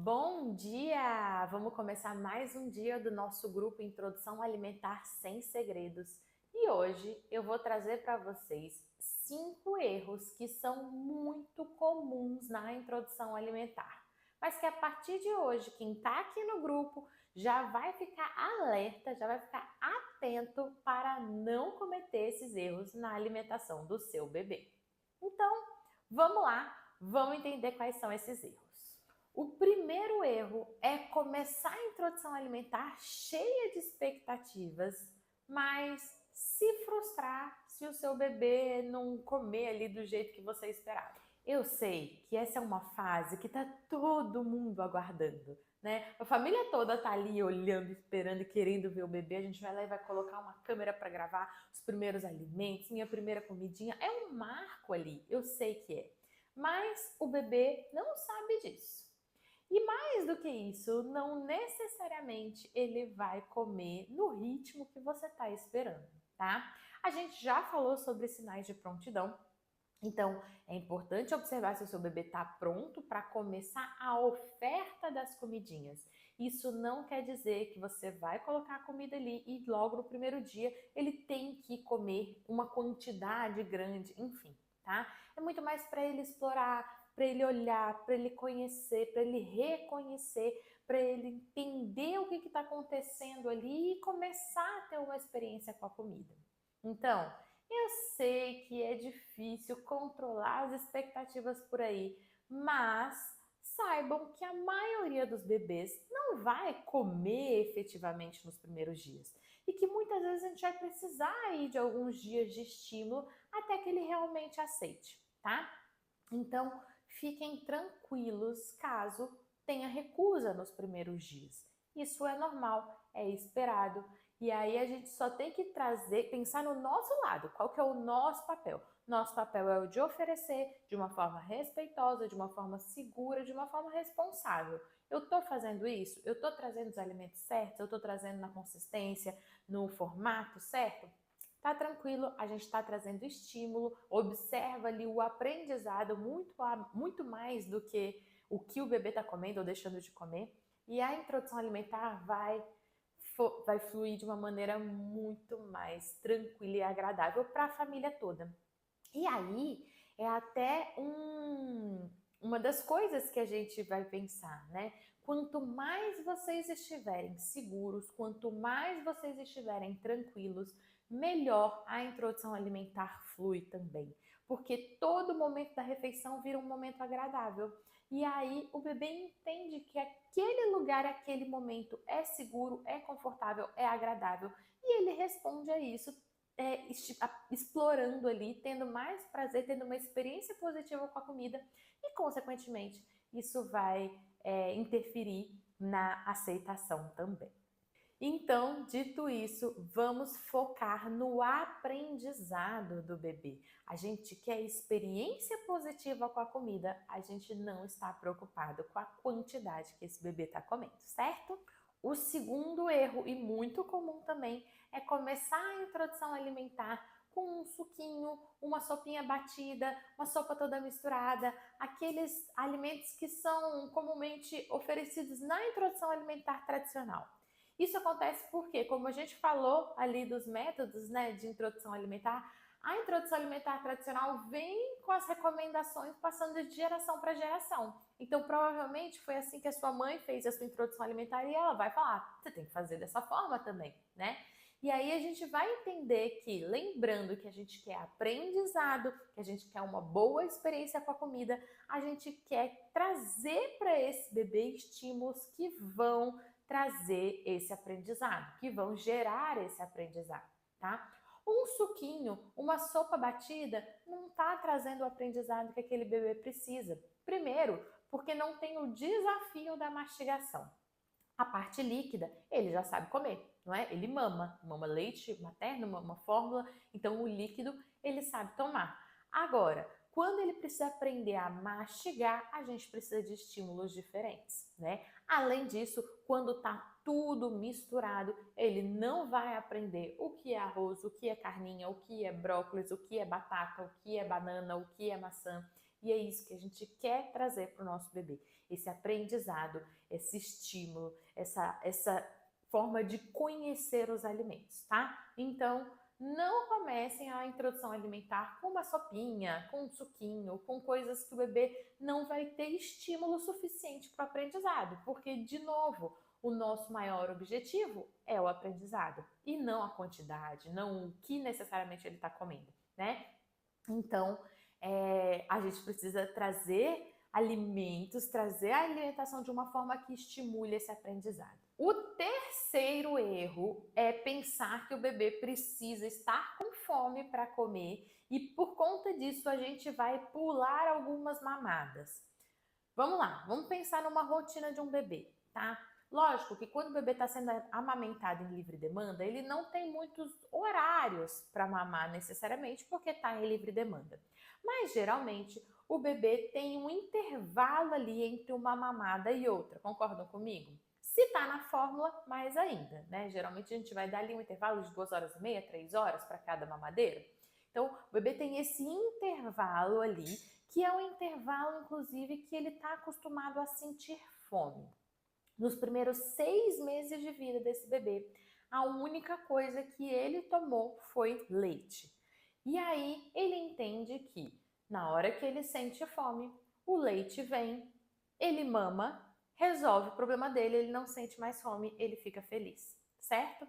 Bom dia! Vamos começar mais um dia do nosso grupo Introdução Alimentar Sem Segredos. E hoje eu vou trazer para vocês 5 erros que são muito comuns na introdução alimentar. Mas que a partir de hoje, quem está aqui no grupo já vai ficar alerta, já vai ficar atento para não cometer esses erros na alimentação do seu bebê. Então, vamos lá, vamos entender quais são esses erros. O primeiro erro é começar a introdução alimentar cheia de expectativas, mas se frustrar se o seu bebê não comer ali do jeito que você esperava. Eu sei que essa é uma fase que está todo mundo aguardando, né? A família toda tá ali olhando, esperando e querendo ver o bebê. A gente vai lá e vai colocar uma câmera para gravar os primeiros alimentos, minha primeira comidinha. É um marco ali, eu sei que é. Mas o bebê não sabe disso. E mais do que isso, não necessariamente ele vai comer no ritmo que você está esperando, tá? A gente já falou sobre sinais de prontidão, então é importante observar se o seu bebê está pronto para começar a oferta das comidinhas. Isso não quer dizer que você vai colocar a comida ali e logo no primeiro dia ele tem que comer uma quantidade grande, enfim, tá? É muito mais para ele explorar, para ele olhar, para ele conhecer, para ele reconhecer, para ele entender o que está acontecendo ali e começar a ter uma experiência com a comida. Então, eu sei que é difícil controlar as expectativas por aí, mas saibam que a maioria dos bebês não vai comer efetivamente nos primeiros dias e que muitas vezes a gente vai precisar aí de alguns dias de estímulo até que ele realmente aceite, tá? Então, fiquem tranquilos caso tenha recusa nos primeiros dias. Isso é normal, é esperado. E aí a gente só tem que pensar no nosso lado, qual que é o nosso papel. Nosso papel é o de oferecer de uma forma respeitosa, de uma forma segura, de uma forma responsável. Eu estou fazendo isso? Eu estou trazendo os alimentos certos? Eu estou trazendo na consistência, no formato certo? Tá tranquilo, a gente está trazendo estímulo, observa ali o aprendizado muito mais do que o bebê está comendo ou deixando de comer. E a introdução alimentar vai fluir de uma maneira muito mais tranquila e agradável para a família toda. E aí é até uma das coisas que a gente vai pensar, né? Quanto mais vocês estiverem seguros, quanto mais vocês estiverem tranquilos, melhor a introdução alimentar flui também. Porque todo momento da refeição vira um momento agradável. E aí o bebê entende que aquele lugar, aquele momento é seguro, é confortável, é agradável. E ele responde a isso explorando ali, tendo mais prazer, tendo uma experiência positiva com a comida e, consequentemente, isso vai interferir na aceitação também. Então, dito isso, vamos focar no aprendizado do bebê. A gente quer experiência positiva com a comida, a gente não está preocupado com a quantidade que esse bebê está comendo, certo? O segundo erro, e muito comum também, é começar a introdução alimentar com um suquinho, uma sopinha batida, uma sopa toda misturada, aqueles alimentos que são comumente oferecidos na introdução alimentar tradicional. Isso acontece porque, como a gente falou ali dos métodos, né, de introdução alimentar, a introdução alimentar tradicional vem com as recomendações passando de geração para geração. Então, provavelmente foi assim que a sua mãe fez a sua introdução alimentar e ela vai falar, você tem que fazer dessa forma também, né? E aí a gente vai entender que, lembrando que a gente quer aprendizado, que a gente quer uma boa experiência com a comida, a gente quer trazer para esse bebê estímulos que vão trazer esse aprendizado, que vão gerar esse aprendizado, tá? Um suquinho, uma sopa batida, não está trazendo o aprendizado que aquele bebê precisa. Primeiro, porque não tem o desafio da mastigação. A parte líquida, ele já sabe comer, não é? Ele mama leite materno, mama fórmula, então o líquido ele sabe tomar. Agora, quando ele precisa aprender a mastigar, a gente precisa de estímulos diferentes, né? Além disso, quando tá tudo misturado, ele não vai aprender o que é arroz, o que é carninha, o que é brócolis, o que é batata, o que é banana, o que é maçã. E é isso que a gente quer trazer para o nosso bebê. Esse aprendizado, esse estímulo, essa forma de conhecer os alimentos, tá? Então, não comecem a introdução alimentar com uma sopinha, com um suquinho, com coisas que o bebê não vai ter estímulo suficiente para o aprendizado, porque, de novo, o nosso maior objetivo é o aprendizado e não a quantidade, não o que necessariamente ele está comendo, né? Então, a gente precisa trazer alimentos, trazer a alimentação de uma forma que estimule esse aprendizado. O terceiro erro é pensar que o bebê precisa estar com fome para comer e por conta disso a gente vai pular algumas mamadas. Vamos lá, vamos pensar numa rotina de um bebê, tá? Lógico que quando o bebê está sendo amamentado em livre demanda, ele não tem muitos horários para mamar necessariamente porque está em livre demanda. Mas geralmente o bebê tem um intervalo ali entre uma mamada e outra, concordam comigo? Se está na fórmula, mais ainda, né? Geralmente a gente vai dar ali um intervalo de 2h30, 3 horas para cada mamadeira. Então o bebê tem esse intervalo ali, que é um intervalo, inclusive, que ele está acostumado a sentir fome. Nos primeiros 6 meses de vida desse bebê, a única coisa que ele tomou foi leite. E aí ele entende que na hora que ele sente fome, o leite vem, ele mama, resolve o problema dele, ele não sente mais fome, ele fica feliz, certo?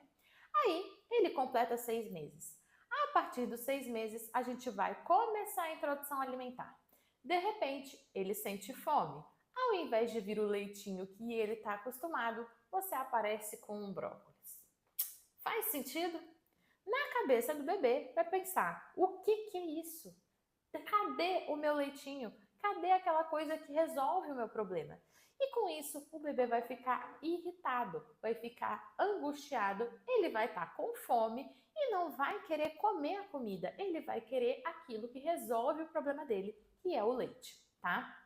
Aí ele completa 6 meses. A partir dos 6 meses, a gente vai começar a introdução alimentar. De repente, ele sente fome. Ao invés de vir o leitinho que ele está acostumado, você aparece com um brócolis. Faz sentido? Na cabeça do bebê vai pensar, o que é isso? Cadê o meu leitinho? Cadê aquela coisa que resolve o meu problema? E com isso, o bebê vai ficar irritado, vai ficar angustiado, ele vai estar com fome e não vai querer comer a comida, ele vai querer aquilo que resolve o problema dele, que é o leite, tá?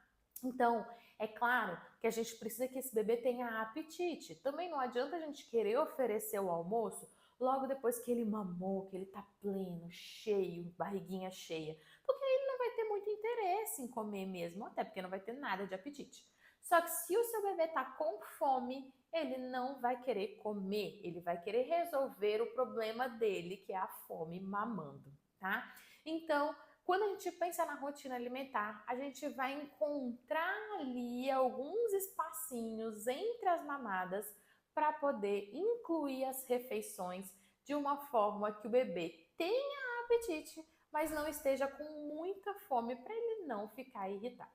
Então, é claro que a gente precisa que esse bebê tenha apetite. Também não adianta a gente querer oferecer o almoço logo depois que ele mamou, que ele tá pleno, cheio, barriguinha cheia. Porque aí ele não vai ter muito interesse em comer mesmo, até porque não vai ter nada de apetite. Só que se o seu bebê tá com fome, ele não vai querer comer, ele vai querer resolver o problema dele, que é a fome mamando, tá? Então, quando a gente pensa na rotina alimentar, a gente vai encontrar ali alguns espacinhos entre as mamadas para poder incluir as refeições de uma forma que o bebê tenha apetite, mas não esteja com muita fome para ele não ficar irritado,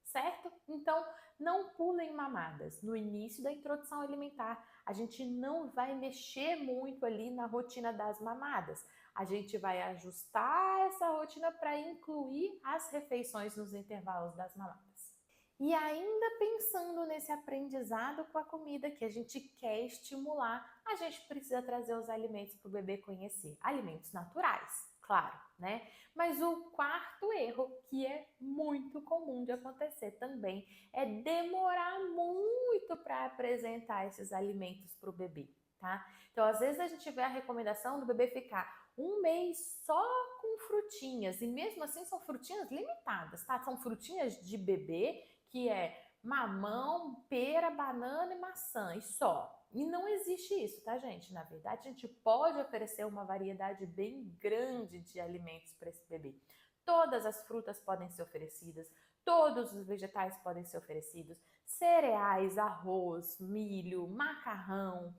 certo? Então, não pulem mamadas. No início da introdução alimentar, a gente não vai mexer muito ali na rotina das mamadas. A gente vai ajustar essa rotina para incluir as refeições nos intervalos das mamadas. E ainda pensando nesse aprendizado com a comida que a gente quer estimular, a gente precisa trazer os alimentos para o bebê conhecer. Alimentos naturais, claro, né? Mas o quarto erro, que é muito comum de acontecer também, é demorar muito para apresentar esses alimentos para o bebê, tá? Então, às vezes a gente vê a recomendação do bebê ficar 1 mês só com frutinhas, e mesmo assim são frutinhas limitadas, tá? São frutinhas de bebê, que é mamão, pera, banana e maçã, e só. E não existe isso, tá, gente? Na verdade, a gente pode oferecer uma variedade bem grande de alimentos para esse bebê. Todas as frutas podem ser oferecidas, todos os vegetais podem ser oferecidos, cereais, arroz, milho, macarrão,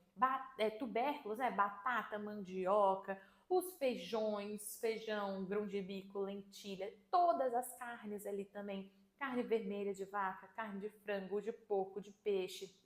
tubérculos, batata, mandioca, os feijões, feijão, grão de bico, lentilha, todas as carnes ali também, carne vermelha de vaca, carne de frango, de porco, de peixe.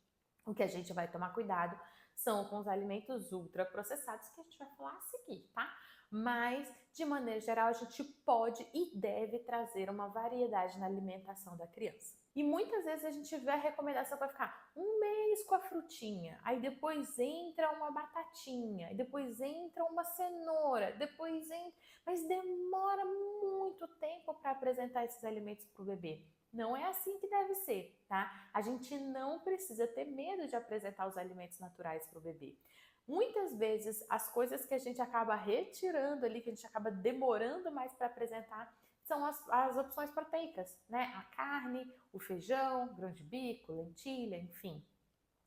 O que a gente vai tomar cuidado são com os alimentos ultraprocessados, que a gente vai falar a seguir, tá? Mas, de maneira geral, a gente pode e deve trazer uma variedade na alimentação da criança. E muitas vezes a gente vê a recomendação para ficar 1 mês com a frutinha, aí depois entra uma batatinha, aí depois entra uma cenoura, depois entra... Mas demora muito tempo para apresentar esses alimentos para o bebê. Não é assim que deve ser, tá? A gente não precisa ter medo de apresentar os alimentos naturais para o bebê. Muitas vezes, as coisas que a gente acaba retirando ali, que a gente acaba demorando mais para apresentar, são as opções proteicas, né? A carne, o feijão, grão de bico, lentilha, enfim.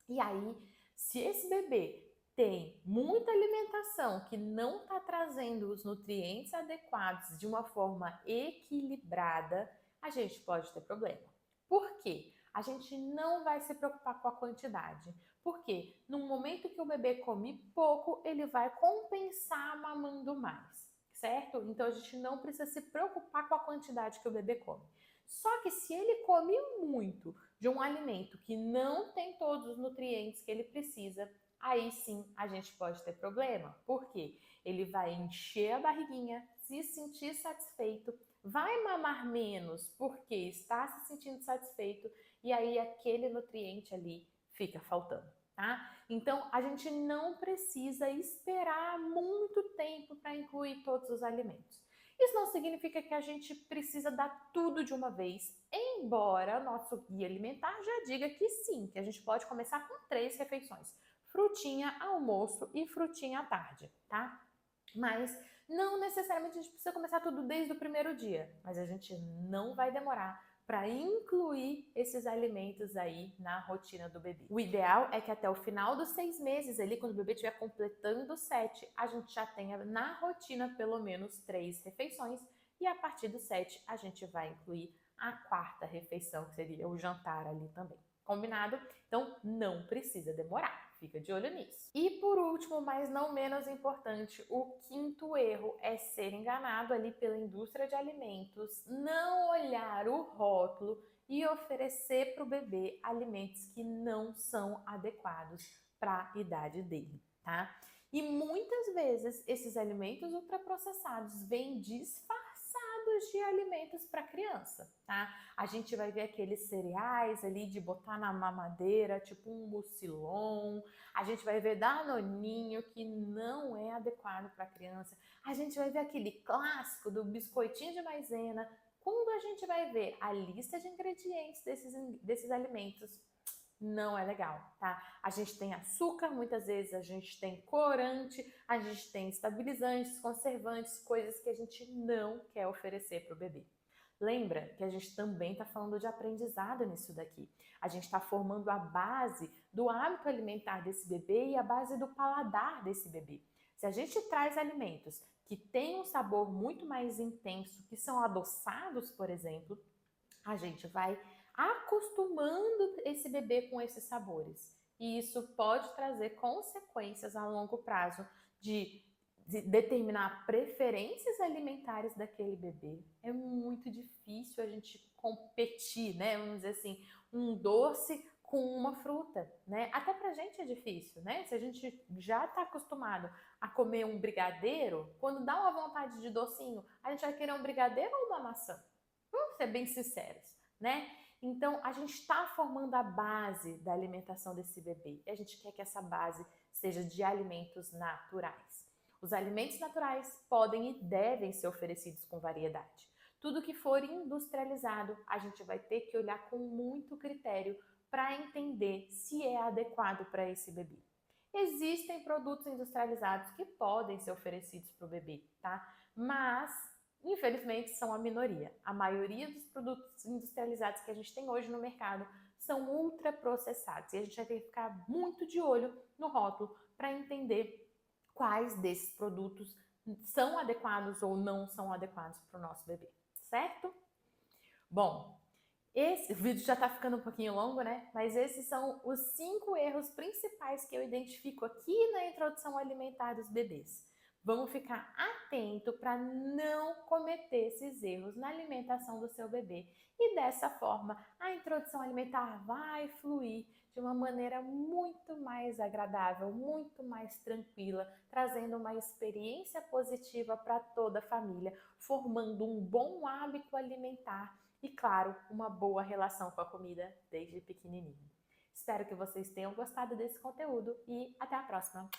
E aí, se esse bebê tem muita alimentação que não está trazendo os nutrientes adequados de uma forma equilibrada, a gente pode ter problema. Por quê? A gente não vai se preocupar com a quantidade. Porque no momento que o bebê come pouco, ele vai compensar mamando mais, certo? Então a gente não precisa se preocupar com a quantidade que o bebê come. Só que se ele come muito de um alimento que não tem todos os nutrientes que ele precisa, aí sim a gente pode ter problema. Por quê? Ele vai encher a barriguinha, se sentir satisfeito, vai mamar menos porque está se sentindo satisfeito e aí aquele nutriente ali fica faltando, tá? Então a gente não precisa esperar muito tempo para incluir todos os alimentos. Isso não significa que a gente precisa dar tudo de uma vez, embora nosso guia alimentar já diga que sim, que a gente pode começar com 3 refeições: frutinha, almoço e frutinha à tarde, tá? Mas não necessariamente a gente precisa começar tudo desde o primeiro dia, mas a gente não vai demorar para incluir esses alimentos aí na rotina do bebê. O ideal é que até o final dos 6 meses, ali, quando o bebê estiver completando 7, a gente já tenha na rotina pelo menos 3 refeições e a partir do 7 a gente vai incluir a 4ª refeição, que seria o jantar ali também. Combinado? Então não precisa demorar. Fica de olho nisso. E por último, mas não menos importante, o 5º erro é ser enganado ali pela indústria de alimentos, não olhar o rótulo e oferecer para o bebê alimentos que não são adequados para a idade dele, tá? E muitas vezes esses alimentos ultraprocessados vêm disfarçados de alimentos para criança, tá? A gente vai ver aqueles cereais ali de botar na mamadeira, tipo um mucilon. A gente vai ver danoninho, que não é adequado para criança. A gente vai ver aquele clássico do biscoitinho de maisena. Quando a gente vai ver a lista de ingredientes desses alimentos, não é legal, tá? A gente tem açúcar, muitas vezes a gente tem corante, a gente tem estabilizantes, conservantes, coisas que a gente não quer oferecer para o bebê. Lembra que a gente também está falando de aprendizado nisso daqui. A gente está formando a base do hábito alimentar desse bebê e a base do paladar desse bebê. Se a gente traz alimentos que têm um sabor muito mais intenso, que são adoçados, por exemplo, a gente vai acostumando esse bebê com esses sabores. E isso pode trazer consequências a longo prazo de determinar preferências alimentares daquele bebê. É muito difícil a gente competir, né? Vamos dizer assim, um doce com uma fruta, né? Até pra gente é difícil, né? Se a gente já está acostumado a comer um brigadeiro, quando dá uma vontade de docinho, a gente vai querer um brigadeiro ou uma maçã? Vamos ser bem sinceros, né? Então, a gente está formando a base da alimentação desse bebê e a gente quer que essa base seja de alimentos naturais. Os alimentos naturais podem e devem ser oferecidos com variedade. Tudo que for industrializado, a gente vai ter que olhar com muito critério para entender se é adequado para esse bebê. Existem produtos industrializados que podem ser oferecidos para o bebê, tá? Mas infelizmente, são a minoria. A maioria dos produtos industrializados que a gente tem hoje no mercado são ultraprocessados. E a gente vai ter que ficar muito de olho no rótulo para entender quais desses produtos são adequados ou não são adequados para o nosso bebê, certo? Bom, esse vídeo já está ficando um pouquinho longo, né? Mas esses são os 5 erros principais que eu identifico aqui na introdução alimentar dos bebês. Vamos ficar atento para não cometer esses erros na alimentação do seu bebê. E dessa forma, a introdução alimentar vai fluir de uma maneira muito mais agradável, muito mais tranquila, trazendo uma experiência positiva para toda a família, formando um bom hábito alimentar e, claro, uma boa relação com a comida desde pequenininho. Espero que vocês tenham gostado desse conteúdo e até a próxima!